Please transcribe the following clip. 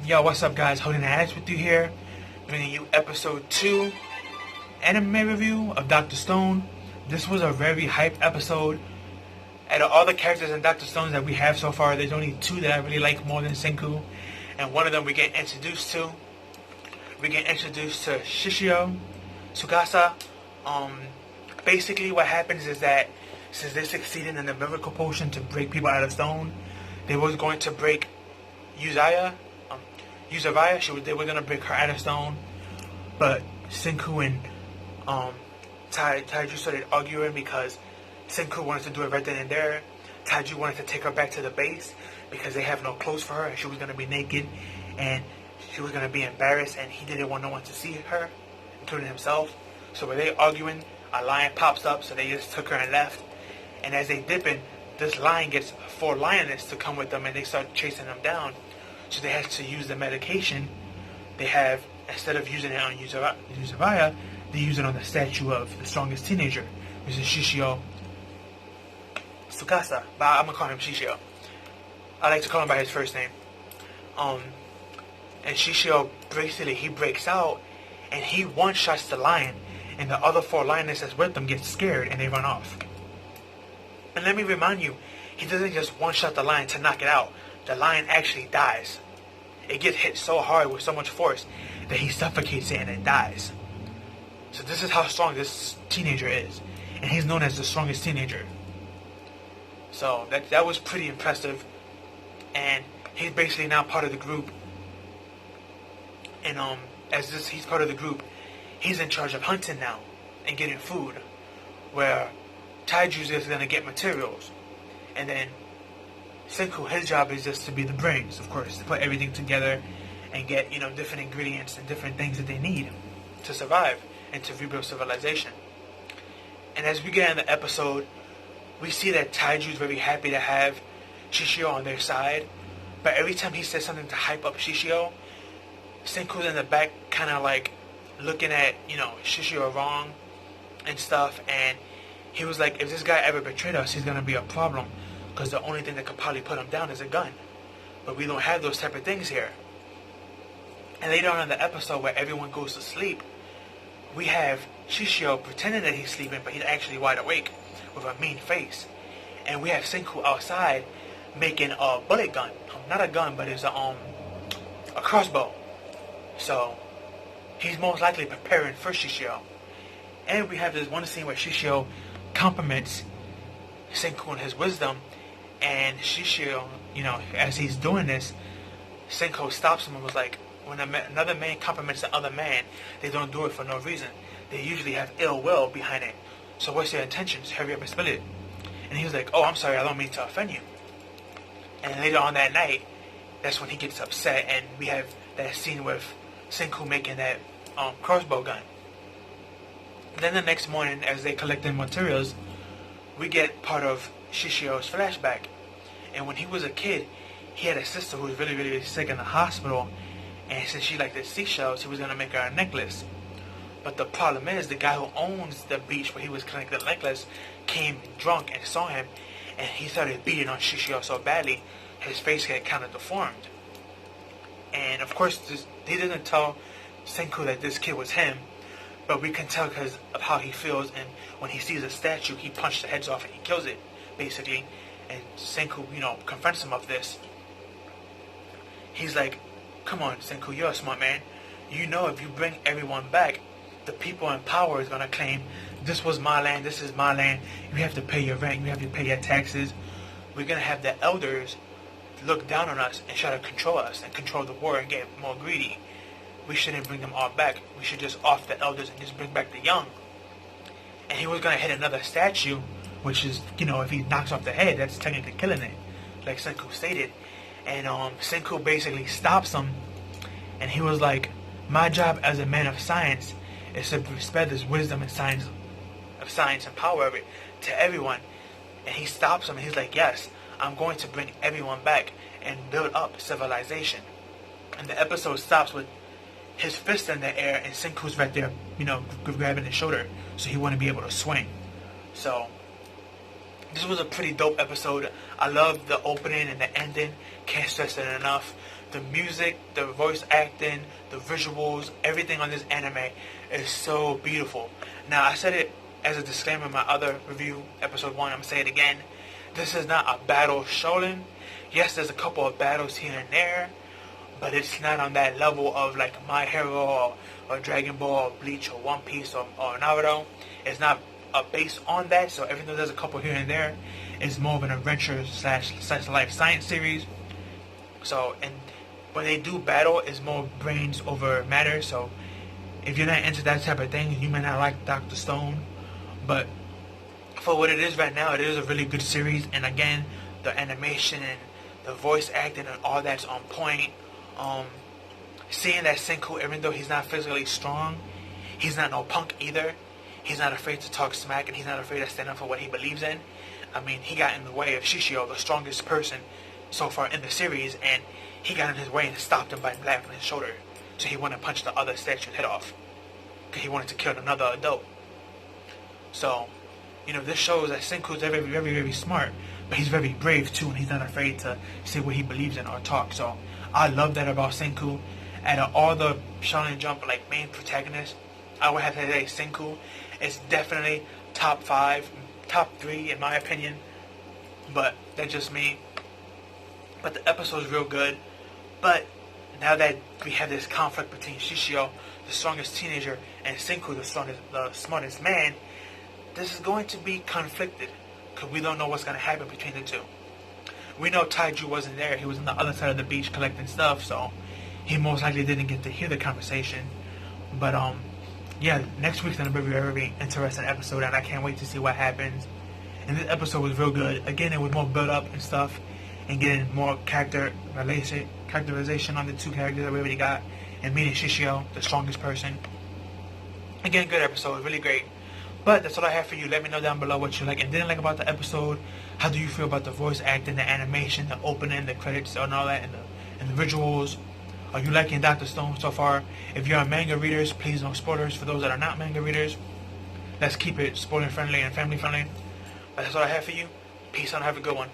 Yo, what's up guys? Holding the Axe with you here, bringing you episode 2 anime review of Dr. Stone. This was a very hyped episode. Out of all the characters in Dr. Stone that we have so far, there's only 2 that I really like more than Senku. And one of them we get introduced to. We get introduced to Shishio Tsugasa. Basically what happens is that since they succeeded in the miracle potion to break people out of stone, they was going to break Yuzaya. They were gonna break her out of stone, but Senku and Taiju started arguing because Senku wanted to do it right then and there. Taiju wanted to take her back to the base because they have no clothes for her and she was gonna be naked and she was gonna be embarrassed and he didn't want no one to see her, including himself. So when they arguing, a lion pops up, so they just took her and left. And as they dipping, this lion gets 4 lioness to come with them and they start chasing them down. So they have to use the medication. They have, instead of using it on Yuzabaya, they use it on the statue of the strongest teenager, which is Shishio Tsukasa. But I'm gonna call him Shishio. I like to call him by his first name. And Shishio, basically, he breaks out and he one-shots the lion, and the other 4 lionesses with them get scared and they run off. And let me remind you, he doesn't just one-shot the lion to knock it out. The lion actually dies. It gets hit so hard with so much force that he suffocates it and it dies. So this is how strong this teenager is. And he's known as the strongest teenager. So that was pretty impressive. And he's basically now part of the group. And he's part of the group, he's in charge of hunting now and getting food. Where Taiju's is going to get materials. And then Senku, his job is just to be the brains, of course, to put everything together and get, different ingredients and different things that they need to survive and to rebuild civilization. And as we get in the episode, we see that Taiju is very happy to have Shishio on their side, but every time he says something to hype up Shishio, Senku's in the back kind of like looking at, Shishio wrong and stuff, and he was like, if this guy ever betrayed us, he's going to be a problem. Because the only thing that could probably put him down is a gun. But we don't have those type of things here. And later on in the episode where everyone goes to sleep, we have Shishio pretending that he's sleeping, but he's actually wide awake with a mean face. And we have Senku outside making a bullet gun. Not a gun, but it's a crossbow. So he's most likely preparing for Shishio. And we have this one scene where Shishio compliments Senku and his wisdom. And Shishio, as he's doing this, Senku stops him and was like, when another man compliments the other man, they don't do it for no reason. They usually have ill will behind it. So what's your intentions? Hurry up and spill it. And he was like, oh, I'm sorry, I don't mean to offend you. And later on that night, that's when he gets upset, and we have that scene with Senku making that crossbow gun. Then the next morning, as they collect the materials, we get part of Shishio's flashback. And when he was a kid, he had a sister who was really, really sick in the hospital. And since she liked the seashells, he was going to make her a necklace. But the problem is, the guy who owns the beach where he was collecting the necklace came drunk and saw him. And he started beating on Shishio so badly, his face got kind of deformed. And of course, he didn't tell Senku that this kid was him. But we can tell because of how he feels, and when he sees a statue, he punches the heads off and he kills it, basically. And Senku, confronts him of this. He's like, come on, Senku, you're a smart man. If you bring everyone back, the people in power is going to claim, this was my land, this is my land, you have to pay your rent, you have to pay your taxes. We're going to have the elders look down on us and try to control us and control the war and get more greedy. We shouldn't bring them all back. We should just off the elders and just bring back the young. And he was going to hit another statue, which is, if he knocks off the head, that's technically killing it, like Senku stated. And Senku basically stops him, and he was like, my job as a man of science is to spread this wisdom and science and power of it to everyone. And he stops him, and he's like, yes, I'm going to bring everyone back and build up civilization. And the episode stops with his fist in the air, and Senku's right there, grabbing his shoulder, so he wouldn't be able to swing. So this was a pretty dope episode. I love the opening and the ending. Can't stress it enough. The music, the voice acting, the visuals, everything on this anime is so beautiful. Now, I said it as a disclaimer in my other review, episode 1. I'm going to say it again. This is not a battle shonen. Yes, there's a couple of battles here and there, but it's not on that level of like My Hero or Dragon Ball or Bleach or One Piece or Naruto. It's not based on that, so even though there's a couple here and there, it's more of an adventure slash life science series. So, and when they do battle, it's more brains over matter. So, if you're not into that type of thing, you may not like Dr. Stone. But for what it is right now, it is a really good series. And again, the animation and the voice acting and all that's on point. Seeing that Senku, even though he's not physically strong, he's not no punk either. He's not afraid to talk smack, and he's not afraid to stand up for what he believes in. I mean, he got in the way of Shishio, the strongest person so far in the series, and he got in his way and stopped him by blapping his shoulder. So he wanted to punch the other statue's head off, because he wanted to kill another adult. So, you know, this shows that Senku's very, very, very smart, but he's very brave too, and he's not afraid to say what he believes in or talk. So, I love that about Senku. Out of all the Shonen Jump like main protagonists, I would have to say Senku is definitely top 5, top 3 in my opinion. But that's just me. But the episode's real good. But now that we have this conflict between Shishio, the strongest teenager, and Senku, the smartest man, this is going to be conflicted, because we don't know what's going to happen between the two. We know Taiju wasn't there. He was on the other side of the beach collecting stuff, so he most likely didn't get to hear the conversation. But, yeah, next week's going to be a very interesting episode, and I can't wait to see what happens. And this episode was real good. Again, it was more build up and stuff, and getting more characterization on the two characters that we already got, and meeting Shishio, the strongest person. Again, good episode, really great. But that's all I have for you. Let me know down below what you like and didn't like about the episode. How do you feel about the voice acting, the animation, the opening, the credits, and all that, and the visuals? Are you liking Dr. Stone so far? If you're manga readers, please no spoilers. For those that are not manga readers, let's keep it spoiler friendly and family friendly. But that's all I have for you. Peace out and have a good one.